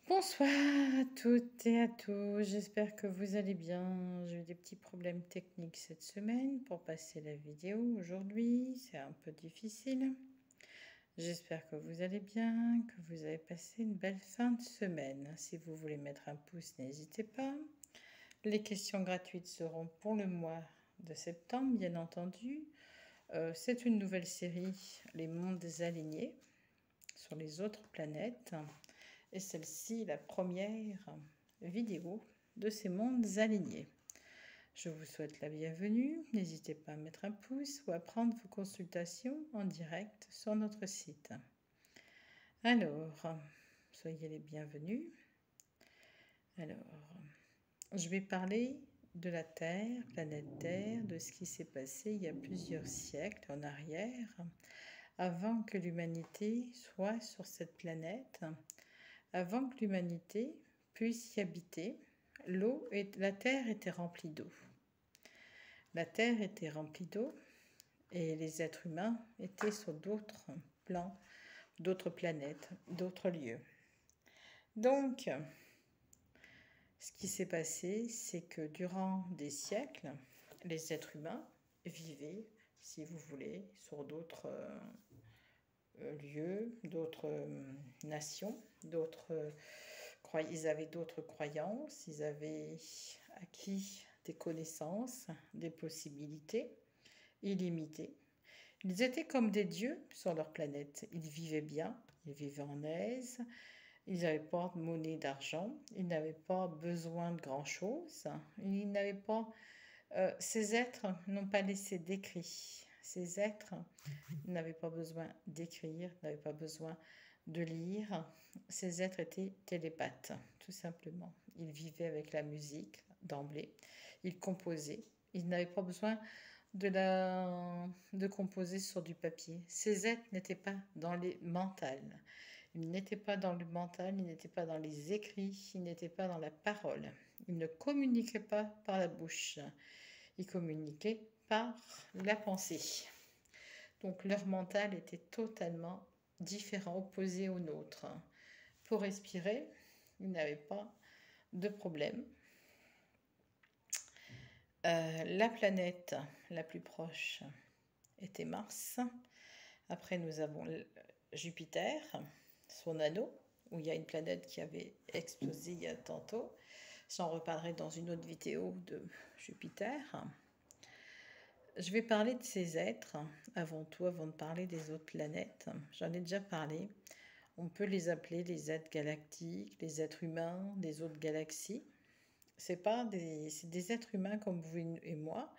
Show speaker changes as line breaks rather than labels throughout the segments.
Bonsoir à toutes et à tous, j'espère que vous allez bien. J'ai eu des petits problèmes techniques cette semaine pour passer la vidéo aujourd'hui, c'est un peu difficile. J'espère que vous allez bien, que vous avez passé une belle fin de semaine. Si vous voulez mettre un pouce, n'hésitez pas. Les questions gratuites seront pour le mois de septembre, bien entendu. C'est une nouvelle série, Les mondes alignés, sur les autres planètes. Et celle-ci, la première vidéo de ces mondes alignés. Je vous souhaite la bienvenue. N'hésitez pas à mettre un pouce ou à prendre vos consultations en direct sur notre site. Alors, soyez les bienvenus. Alors, je vais parler de la Terre, planète Terre, de ce qui s'est passé il y a plusieurs siècles en arrière, avant que l'humanité soit sur cette planète. Avant que l'humanité puisse y habiter, la terre était remplie d'eau. La terre était remplie d'eau et les êtres humains étaient sur d'autres plans, d'autres planètes, d'autres lieux. Donc, ce qui s'est passé, c'est que durant des siècles, les êtres humains vivaient, si vous voulez, sur d'autres lieux, d'autres nations, ils avaient d'autres croyances, ils avaient acquis des connaissances, des possibilités illimitées. Ils étaient comme des dieux sur leur planète. Ils vivaient bien, ils vivaient en aise, ils n'avaient pas de monnaie d'argent, ils n'avaient pas besoin de grand-chose, ils n'avaient pas... ces êtres n'ont pas laissé d'écrit. Ces êtres n'avaient pas besoin d'écrire, n'avaient pas besoin de lire. Ces êtres étaient télépathes, tout simplement. Ils vivaient avec la musique d'emblée. Ils composaient. Ils n'avaient pas besoin de composer sur du papier. Ces êtres n'étaient pas dans les mentales. Ils n'étaient pas dans le mental, ils n'étaient pas dans les écrits, ils n'étaient pas dans la parole. Ils ne communiquaient pas par la bouche. Ils communiquaient par la pensée. Donc leur mental était totalement différent, opposé au nôtre. Pour respirer, ils n'avaient pas de problème. La planète la plus proche était Mars. Après, nous avons Jupiter, son anneau, où il y a une planète qui avait explosé il y a tantôt. J'en reparlerai dans une autre vidéo de Jupiter. Je vais parler de ces êtres avant tout, avant de parler des autres planètes. J'en ai déjà parlé. On peut les appeler les êtres galactiques, les êtres humains des autres galaxies. C'est des êtres humains comme vous et moi,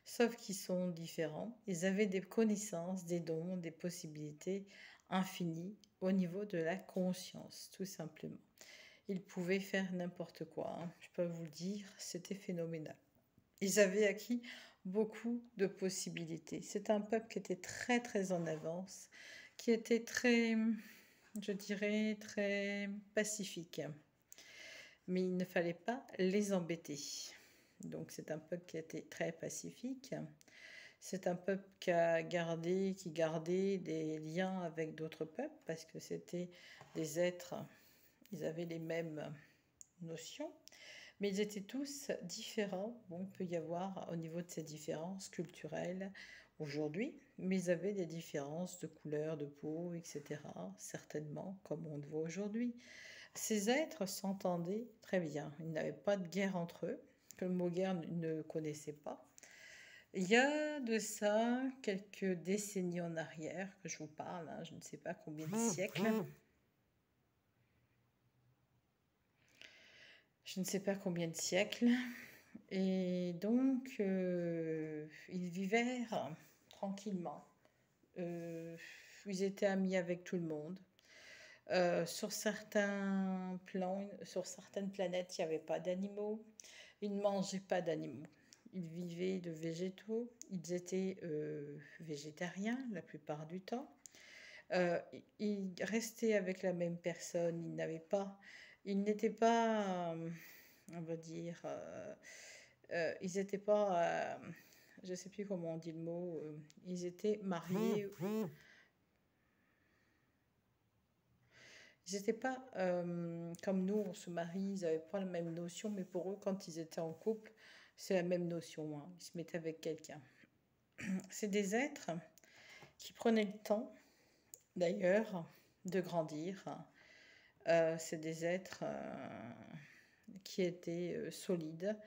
sauf qu'ils sont différents. Ils avaient des connaissances, des dons, des possibilités infinies au niveau de la conscience, tout simplement. Ils pouvaient faire n'importe quoi, hein. Je peux vous le dire, c'était phénoménal. Ils avaient acquis beaucoup de possibilités. C'est un peuple qui était très très en avance, qui était très, je dirais, très pacifique. Mais il ne fallait pas les embêter. Donc c'est un peuple qui était très pacifique. C'est un peuple qui gardait des liens avec d'autres peuples parce que c'était des êtres, ils avaient les mêmes notions. Mais ils étaient tous différents. Bon, il peut y avoir au niveau de ces différences culturelles aujourd'hui, mais ils avaient des différences de couleur, de peau, etc. Certainement, comme on le voit aujourd'hui. Ces êtres s'entendaient très bien. Ils n'avaient pas de guerre entre eux, que le mot guerre ne connaissait pas. Il y a de ça quelques décennies en arrière que je vous parle, hein, je ne sais pas combien de siècles. Je ne sais pas combien de siècles. Et donc, ils vivaient tranquillement. Ils étaient amis avec tout le monde. Sur certains plans, sur certaines planètes, il n'y avait pas d'animaux. Ils ne mangeaient pas d'animaux. Ils vivaient de végétaux. Ils étaient végétariens la plupart du temps. Ils restaient avec la même personne. Ils n'étaient pas, on va dire, ils n'étaient pas, je ne sais plus comment on dit le mot, ils étaient mariés. Ils n'étaient pas comme nous, on se marie, ils n'avaient pas la même notion, mais pour eux, quand ils étaient en couple, c'est la même notion, hein. Ils se mettaient avec quelqu'un. C'est des êtres qui prenaient le temps, d'ailleurs, de grandir. C'est des êtres qui étaient solides,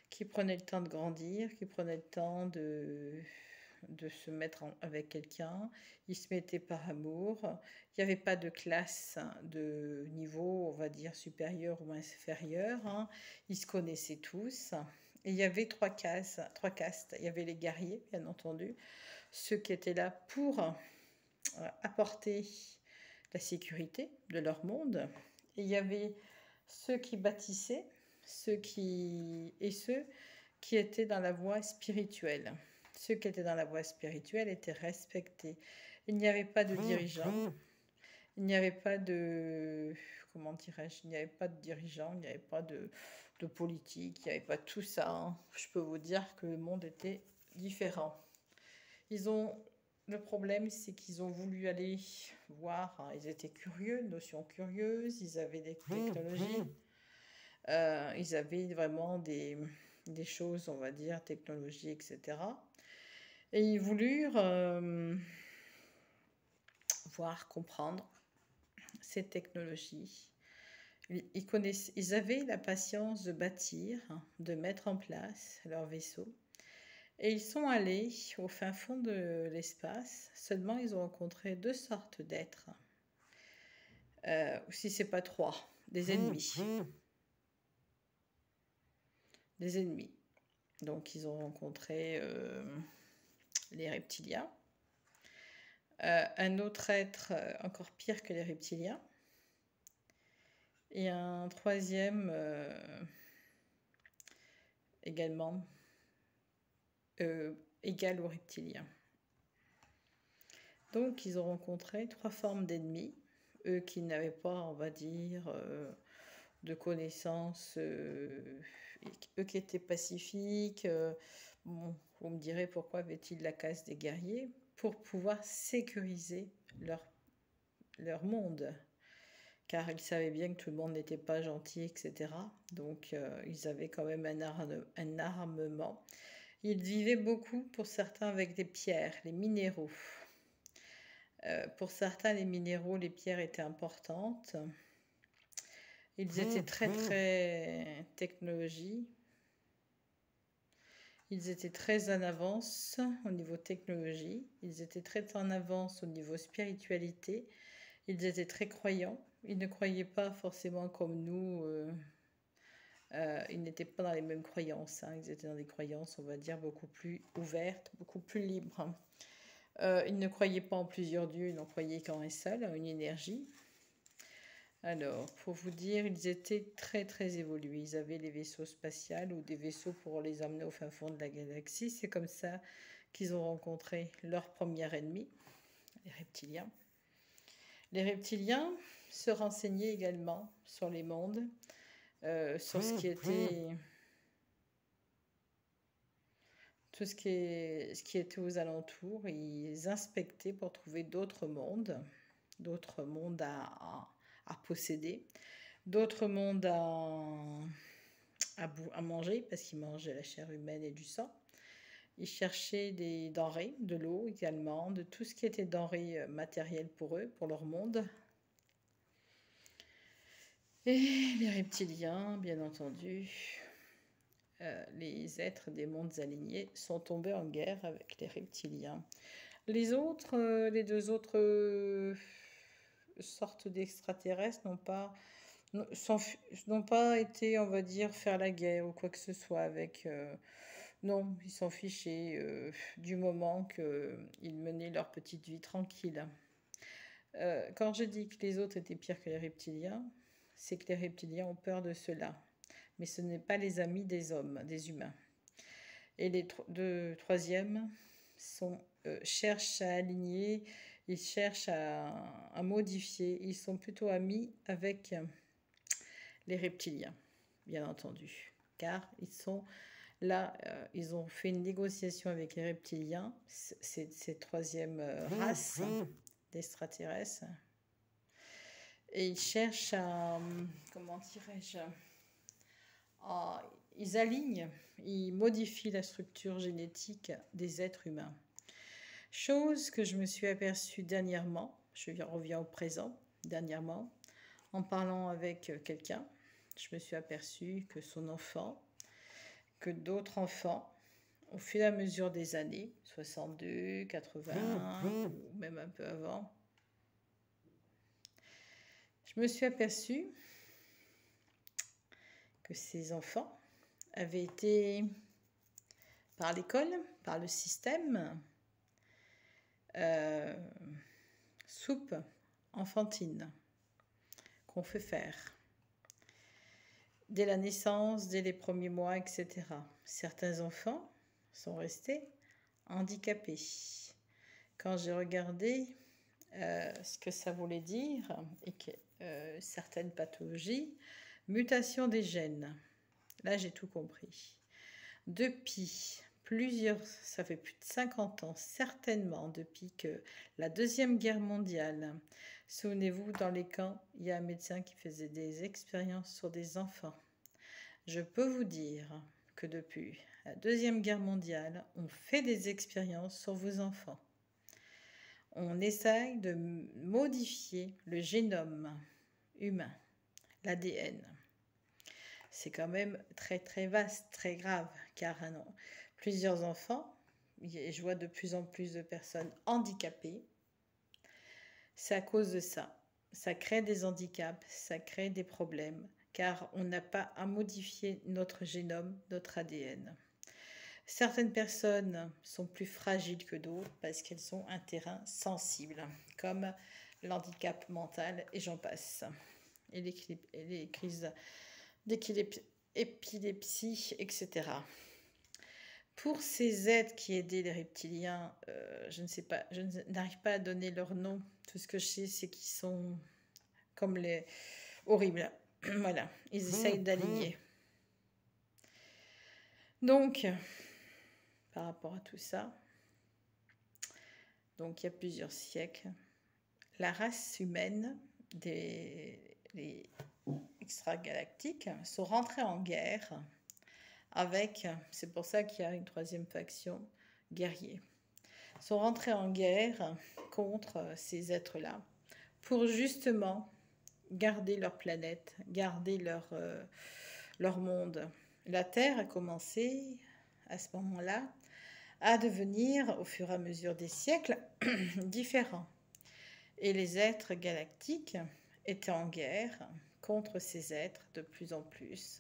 qui prenaient le temps de grandir, qui prenaient le temps de se mettre avec quelqu'un. Ils se mettaient par amour. Il n'y avait pas de classe, de niveau, on va dire, supérieur ou inférieur, hein. Ils se connaissaient tous. Et il y avait trois castes. Il y avait les guerriers, bien entendu, ceux qui étaient là pour apporter la sécurité de leur monde. Et il y avait ceux qui bâtissaient, ceux qui étaient dans la voie spirituelle. Ceux qui étaient dans la voie spirituelle étaient respectés. Il n'y avait pas de dirigeants, il n'y avait pas de, comment dirais-je, il n'y avait pas de dirigeants, il n'y avait pas de politique, il n'y avait pas tout ça, hein. Je peux vous dire que le monde était différent. Le problème, c'est qu'ils ont voulu aller voir, hein, ils étaient curieux, notions curieuses, ils avaient des technologies, ils avaient vraiment des choses, on va dire, technologie, etc. Et ils voulurent voir, comprendre ces technologies. Ils avaient la patience de bâtir, de mettre en place leur vaisseau. Et ils sont allés au fin fond de l'espace. Seulement, ils ont rencontré deux sortes d'êtres. Ou si c'est pas trois, des ennemis. Des ennemis. Donc, ils ont rencontré les reptiliens. Un autre être encore pire que les reptiliens. Et un troisième également égal aux reptiliens. Donc, ils ont rencontré trois formes d'ennemis, eux qui n'avaient pas, on va dire, de connaissances, eux qui étaient pacifiques. Bon, vous me direz pourquoi avait-il la case des guerriers? Pour pouvoir sécuriser leur monde. Car ils savaient bien que tout le monde n'était pas gentil, etc. Donc, ils avaient quand même un armement. Ils vivaient beaucoup, pour certains, avec des pierres, les minéraux. Pour certains, les minéraux, les pierres étaient importantes. Ils étaient très, très technologie. Ils étaient très en avance au niveau technologie. Ils étaient très en avance au niveau spiritualité. Ils étaient très croyants. Ils ne croyaient pas forcément comme nous. Ils n'étaient pas dans les mêmes croyances, hein. Ils étaient dans des croyances, on va dire, beaucoup plus ouvertes, beaucoup plus libres. Ils ne croyaient pas en plusieurs dieux, ils n'en croyaient qu'en un seul, en une énergie. Alors, pour vous dire, ils étaient très très évolués. Ils avaient des vaisseaux spatials ou des vaisseaux pour les emmener au fin fond de la galaxie. C'est comme ça qu'ils ont rencontré leur premier ennemi, les reptiliens. Les reptiliens se renseignaient également sur les mondes, sur ce qui était tout ce qui était aux alentours. Ils inspectaient pour trouver d'autres mondes à posséder, d'autres mondes à manger, parce qu'ils mangeaient la chair humaine et du sang. Ils cherchaient des denrées, de l'eau également, de tout ce qui était denrées matérielles pour eux, pour leur monde. Et les reptiliens, bien entendu, les êtres des mondes alignés sont tombés en guerre avec les reptiliens. Les deux autres sortes d'extraterrestres n'ont pas été, on va dire, faire la guerre ou quoi que ce soit avec. Non, ils s'en fichaient du moment qu'ils menaient leur petite vie tranquille. Quand je dis que les autres étaient pires que les reptiliens, c'est que les reptiliens ont peur de cela. Mais ce n'est pas les amis des hommes, des humains. Et les deux troisièmes cherchent à aligner, ils cherchent à modifier. Ils sont plutôt amis avec les reptiliens, bien entendu. Car ils sont là, ils ont fait une négociation avec les reptiliens, cette troisième race d'extraterrestres. Et ils cherchent à, comment dirais-je, ils alignent, ils modifient la structure génétique des êtres humains. Chose que je me suis aperçue dernièrement, je reviens au présent, dernièrement, en parlant avec quelqu'un, je me suis aperçue que son enfant, que d'autres enfants, au fur et à mesure des années, 62, 80, ou même un peu avant, je me suis aperçue que ces enfants avaient été, par l'école, par le système, soupe enfantine qu'on fait faire dès la naissance, dès les premiers mois, etc. Certains enfants sont restés handicapés. Quand j'ai regardé ce que ça voulait dire et que certaines pathologies, mutation des gènes, là j'ai tout compris. Depuis ça fait plus de 50 ans, certainement, depuis que la Deuxième Guerre mondiale, souvenez-vous, dans les camps, il y a un médecin qui faisait des expériences sur des enfants. Je peux vous dire que depuis la Deuxième Guerre mondiale, on fait des expériences sur vos enfants. On essaye de modifier le génome humain, l'ADN. C'est quand même très très vaste, très grave, car plusieurs enfants, je vois de plus en plus de personnes handicapées, c'est à cause de ça. Ça crée des handicaps, ça crée des problèmes, car on n'a pas à modifier notre génome, notre ADN. Certaines personnes sont plus fragiles que d'autres parce qu'elles ont un terrain sensible, comme l'handicap mental et j'en passe. Et les crises d'épilepsie, etc. Pour ces êtres qui aidaient les reptiliens, je ne sais pas, je n'arrive pas à donner leur nom. Tout ce que je sais, c'est qu'ils sont comme les horribles. Voilà, ils essayent d'aligner. Donc, par rapport à tout ça, donc il y a plusieurs siècles, la race humaine les extragalactiques sont rentrés en guerre avec, c'est pour ça qu'il y a une troisième faction, guerriers, sont rentrés en guerre contre ces êtres-là pour justement garder leur planète, garder leur monde. La Terre a commencé à ce moment-là à devenir, au fur et à mesure des siècles, différent. Et les êtres galactiques étaient en guerre contre ces êtres de plus en plus,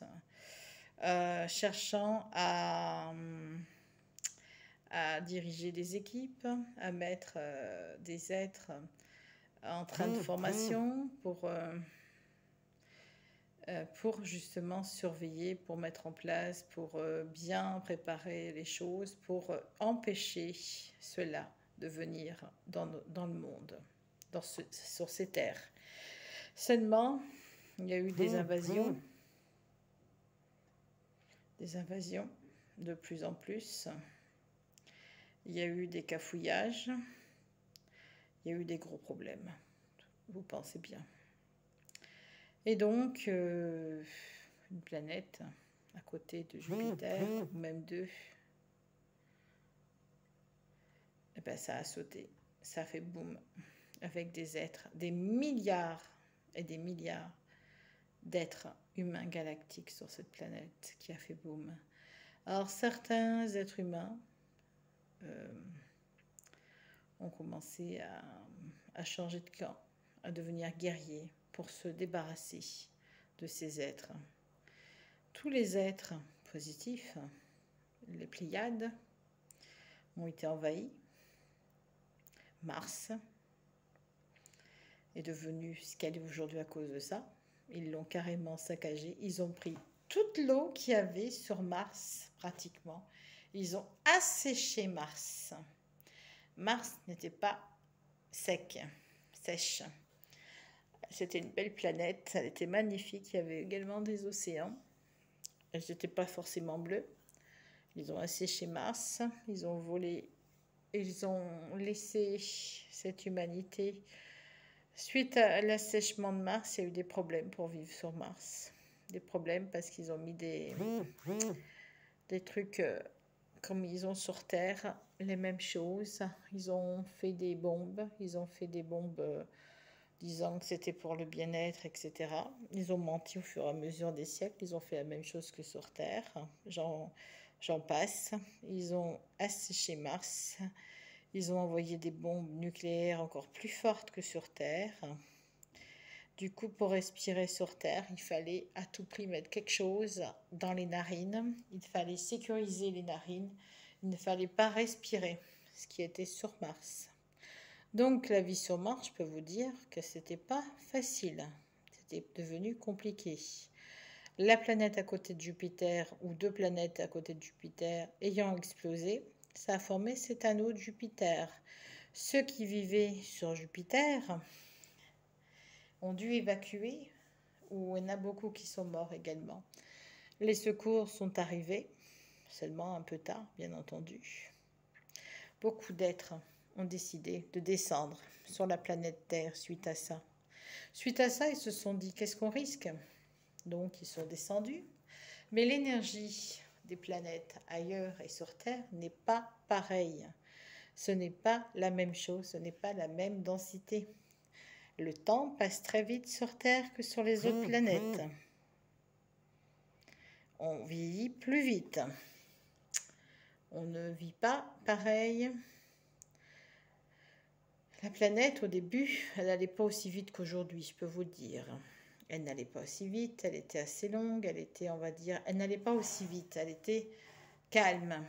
cherchant à diriger des équipes, à mettre des êtres en train de formation pour justement surveiller, pour mettre en place, pour bien préparer les choses, pour empêcher cela de venir dans le monde, sur ces terres. Seulement, il y a eu des invasions de plus en plus. Il y a eu des cafouillages, il y a eu des gros problèmes, vous pensez bien. Et donc, une planète à côté de Jupiter, ou même deux, et ben ça a sauté, ça a fait boum, avec des êtres, des milliards et des milliards d'êtres humains galactiques sur cette planète qui a fait boum. Alors certains êtres humains ont commencé à changer de camp, à devenir guerriers pour se débarrasser de ces êtres. Tous les êtres positifs, les Pléiades, ont été envahis. Mars est devenu ce qu'elle est aujourd'hui à cause de ça. Ils l'ont carrément saccagé. Ils ont pris toute l'eau qu'il y avait sur Mars, pratiquement. Ils ont asséché Mars. Mars n'était pas sèche. C'était une belle planète, elle était magnifique. Il y avait également des océans. Elles n'étaient pas forcément bleues. Ils ont asséché Mars. Ils ont volé. Ils ont laissé cette humanité Suite à l'assèchement de Mars, il y a eu des problèmes pour vivre sur Mars. Des problèmes parce qu'ils ont mis des trucs comme ils ont sur Terre, les mêmes choses. Ils ont fait des bombes. Ils ont fait des bombes disant que c'était pour le bien-être, etc. Ils ont menti au fur et à mesure des siècles. Ils ont fait la même chose que sur Terre. J'en passe. Ils ont asséché Mars. Ils ont envoyé des bombes nucléaires encore plus fortes que sur Terre. Du coup, pour respirer sur Terre, il fallait à tout prix mettre quelque chose dans les narines. Il fallait sécuriser les narines. Il ne fallait pas respirer, ce qui était sur Mars. Donc, la vie sur Mars, je peux vous dire que c'était pas facile. C'était devenu compliqué. La planète à côté de Jupiter, ou deux planètes à côté de Jupiter, ayant explosé, ça a formé cet anneau de Jupiter. Ceux qui vivaient sur Jupiter ont dû évacuer, ou il y en a beaucoup qui sont morts également. Les secours sont arrivés, seulement un peu tard, bien entendu. Beaucoup d'êtres ont décidé de descendre sur la planète Terre suite à ça. Suite à ça, ils se sont dit, qu'est-ce qu'on risque? Donc, ils sont descendus. Mais l'énergie des planètes ailleurs et sur Terre n'est pas pareille. Ce n'est pas la même chose, ce n'est pas la même densité. Le temps passe très vite sur Terre que sur les autres planètes. On vieillit plus vite. On ne vit pas pareil. La planète, au début, elle n'allait pas aussi vite qu'aujourd'hui, je peux vous dire. Elle n'allait pas aussi vite, elle était assez longue, elle était, on va dire, elle n'allait pas aussi vite, elle était calme.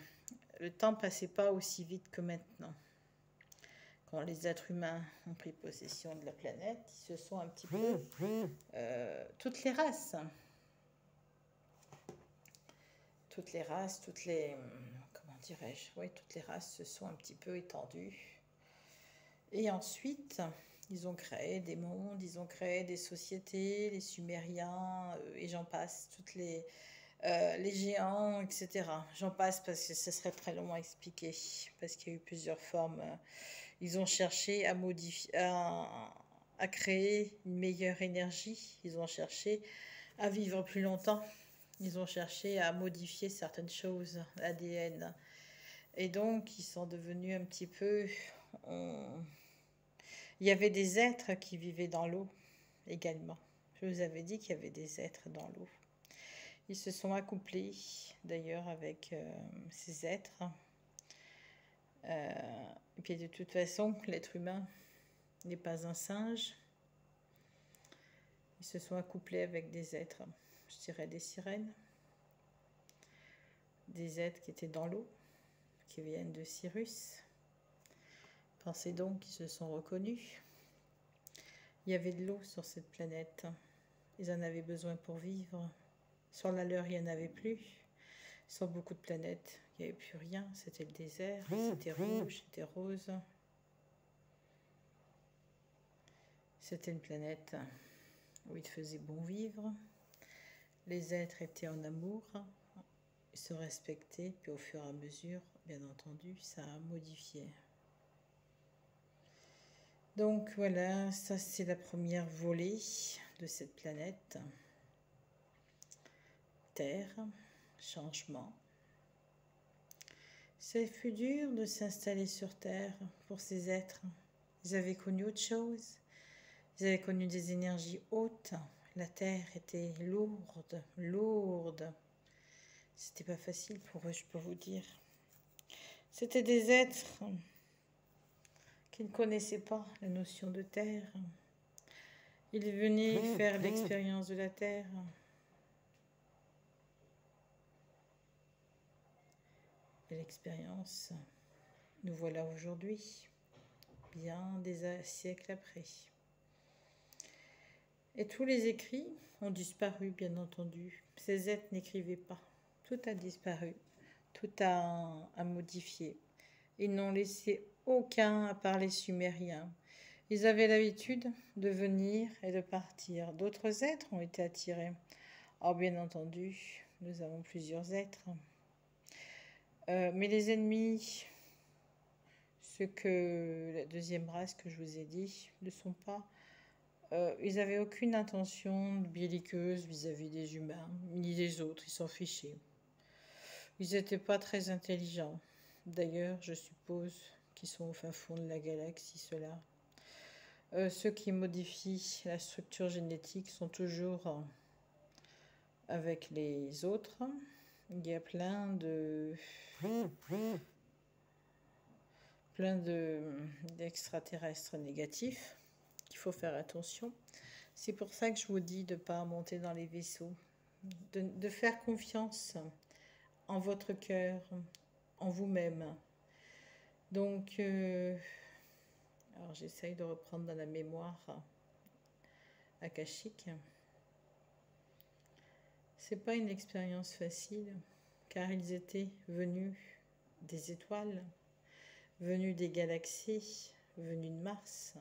Le temps passait pas aussi vite que maintenant. Quand les êtres humains ont pris possession de la planète, ils se sont un petit peu... toutes les races, comment dirais-je, oui, toutes les races se sont un petit peu étendues. Et ensuite, ils ont créé des mondes, ils ont créé des sociétés, les Sumériens, et j'en passe, les géants, etc. J'en passe parce que ce serait très long à expliquer, parce qu'il y a eu plusieurs formes. Ils ont cherché à modifier, à créer une meilleure énergie, ils ont cherché à vivre plus longtemps. Ils ont cherché à modifier certaines choses, l'ADN. Et donc, ils sont devenus un petit peu... Il y avait des êtres qui vivaient dans l'eau également. Je vous avais dit qu'il y avait des êtres dans l'eau. Ils se sont accouplés d'ailleurs avec ces êtres. Et puis de toute façon, l'être humain n'est pas un singe. Ils se sont accouplés avec des êtres, je dirais des sirènes. Des êtres qui étaient dans l'eau, qui viennent de Cyrus. Pensez donc qu'ils se sont reconnus. Il y avait de l'eau sur cette planète. Ils en avaient besoin pour vivre. Sur la leur, il n'y en avait plus. Sur beaucoup de planètes, il n'y avait plus rien. C'était le désert, c'était rouge, c'était rose. C'était une planète où il faisait bon vivre. Les êtres étaient en amour, ils se respectaient, puis au fur et à mesure, bien entendu, ça a modifié. Donc voilà, ça c'est la première volée de cette planète. Terre, changement. Ça fut dur de s'installer sur Terre pour ces êtres. Ils avaient connu autre chose. Ils avaient connu des énergies hautes. La Terre était lourde, lourde. C'était pas facile pour eux, je peux vous dire. C'était des êtres qui ne connaissaient pas la notion de terre. Ils venaient faire l'expérience de la terre. Et l'expérience, nous voilà aujourd'hui, bien des siècles après. Et tous les écrits ont disparu, bien entendu. Ces êtres n'écrivaient pas. Tout a disparu. Tout a modifié. Ils n'ont laissé aucun à part les Sumériens. Ils avaient l'habitude de venir et de partir. D'autres êtres ont été attirés. Or, bien entendu, nous avons plusieurs êtres. Mais les ennemis, ceux que la deuxième race que je vous ai dit, ne sont pas Ils n'avaient aucune intention belliqueuse vis-à-vis des humains, ni des autres, ils s'en fichaient. Ils n'étaient pas très intelligents. D'ailleurs, je suppose qu'ils sont au fin fond de la galaxie, ceux-là. Ceux qui modifient la structure génétique sont toujours avec les autres. Il y a plein d'extraterrestres négatifs qu'il faut faire attention. C'est pour ça que je vous dis de ne pas monter dans les vaisseaux, de faire confiance en votre cœur, en vous-même. Donc, alors j'essaye de reprendre dans la mémoire akashique. C'est pas une expérience facile, car ils étaient venus des étoiles, venus des galaxies, venus de Mars,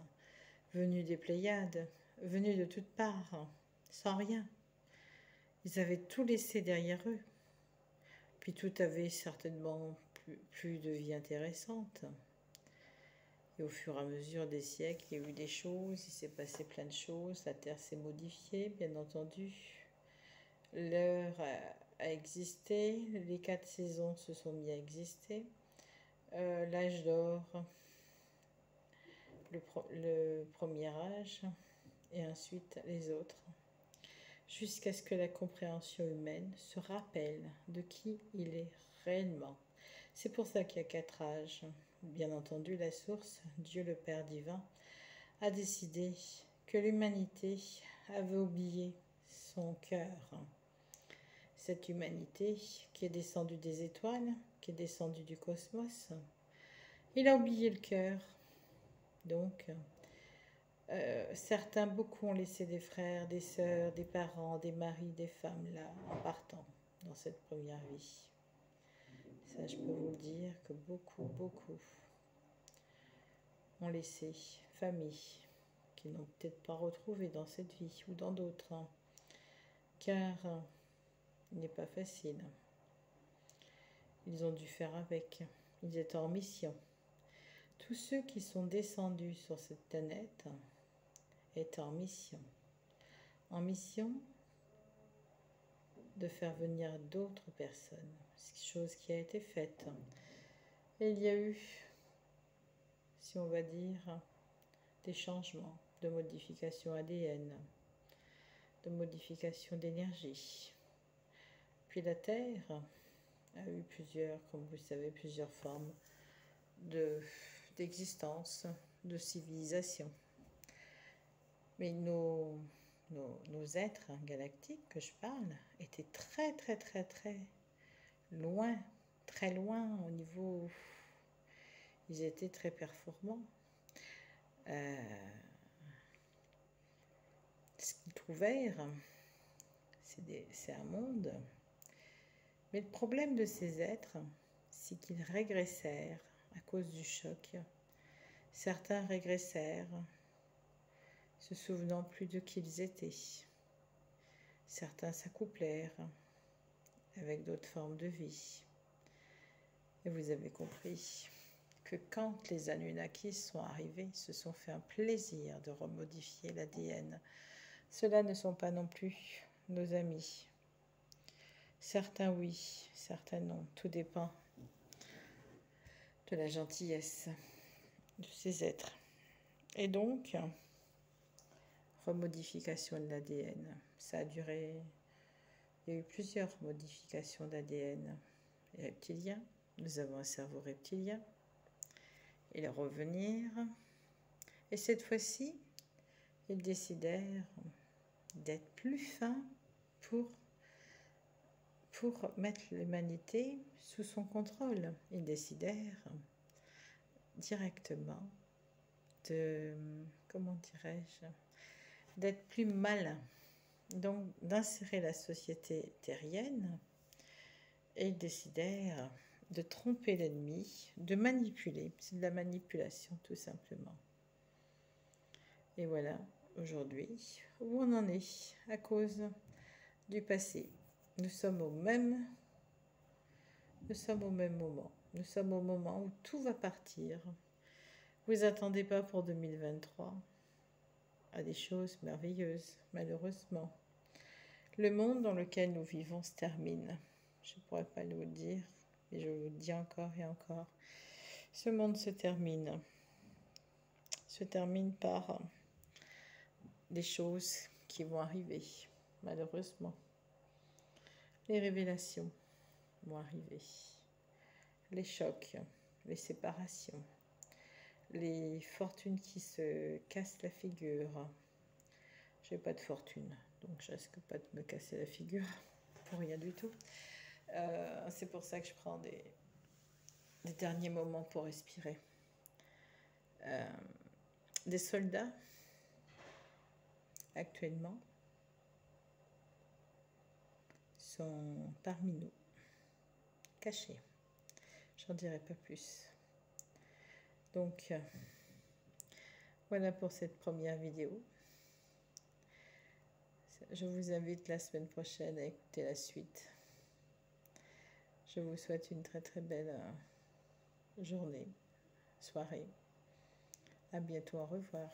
venus des Pléiades, venus de toutes parts, sans rien. Ils avaient tout laissé derrière eux. Puis tout avait certainement plus de vie intéressante. Et au fur et à mesure des siècles, il y a eu des choses, il s'est passé plein de choses, la Terre s'est modifiée, bien entendu. L'heure a existé, les 4 saisons se sont mis à exister. L'âge d'or, le premier âge, et ensuite les autres, jusqu'à ce que la compréhension humaine se rappelle de qui il est réellement. C'est pour ça qu'il y a 4 âges. Bien entendu, la source, Dieu le Père divin, a décidé que l'humanité avait oublié son cœur. Cette humanité qui est descendue des étoiles, qui est descendue du cosmos, il a oublié le cœur. Donc, certains, beaucoup ont laissé des frères, des sœurs, des parents, des maris, des femmes là, en partant dans cette première vie. Ça, je peux vous le dire que beaucoup ont laissé famille, qui n'ont peut-être pas retrouvé dans cette vie ou dans d'autres, hein, car il n'est pas facile. Ils ont dû faire avec, ils étaient en mission. Tous ceux qui sont descendus sur cette planète étaient en mission de faire venir d'autres personnes. C'est quelque chose qui a été faite. Et il y a eu, si on va dire, des changements, de modification ADN, de modification d'énergie. Puis la Terre a eu plusieurs, comme vous le savez, plusieurs formes d'existence, de civilisation. Mais nos êtres galactiques que je parle étaient très loin, très loin au niveau... Ils étaient très performants. Ce qu'ils trouvèrent, c'est un monde. Mais le problème de ces êtres, c'est qu'ils régressèrent à cause du choc. Certains régressèrent, se souvenant plus de qui ils étaient. Certains s'accouplèrent avec d'autres formes de vie. Et vous avez compris que quand les Anunnakis sont arrivés, ils se sont fait un plaisir de remodifier l'ADN. Ceux-là ne sont pas non plus nos amis. Certains oui, certains non. Tout dépend de la gentillesse de ces êtres. Et donc, remodification de l'ADN. Ça a duré... Il y a eu plusieurs modifications d'ADN reptilien. Nous avons un cerveau reptilien. Il va revenir. Et cette fois-ci, ils décidèrent d'être plus fins pour mettre l'humanité sous son contrôle. Ils décidèrent directement de, comment dirais-je, d'être plus malins, donc d'insérer la société terrienne, et ils décidèrent de tromper l'ennemi, de manipuler. C'est de la manipulation tout simplement. Et voilà, aujourd'hui, où on en est à cause du passé. Nous sommes au même moment. Nous sommes au moment où tout va partir. Vous attendez pas pour 2023. à des choses merveilleuses, malheureusement. Le monde dans lequel nous vivons se termine. Je ne pourrais pas vous le dire, mais je vous le dis encore et encore. Ce monde se termine par des choses qui vont arriver, malheureusement. Les révélations vont arriver, les chocs, les séparations, les fortunes qui se cassent la figure. J'ai pas de fortune, donc je risque pas de me casser la figure pour rien du tout. C'est pour ça que je prends des derniers moments pour respirer. Des soldats, actuellement, sont parmi nous, cachés. J'en dirai pas plus. Donc, voilà pour cette première vidéo. Je vous invite la semaine prochaine à écouter la suite. Je vous souhaite une très très belle journée, soirée. À bientôt, au revoir.